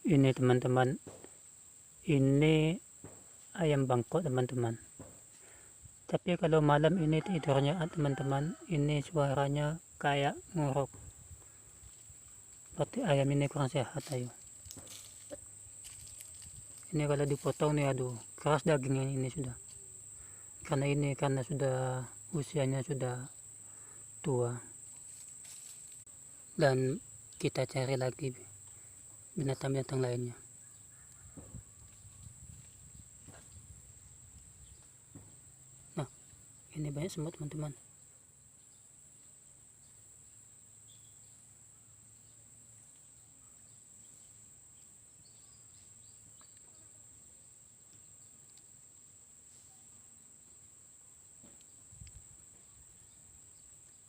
Ini teman-teman, ini ayam bangkok teman-teman. Tapi kalau malam ini tidurnya teman-teman, ini suaranya kayak ngorok. Berarti ayam ini kurang sehat. Ayo, ini kalau dipotong nih, aduh keras dagingnya ini sudah. Karena sudah usianya sudah tua. Dan kita cari lagi binatang-binatang lainnya. Nah, ini banyak semut teman-teman.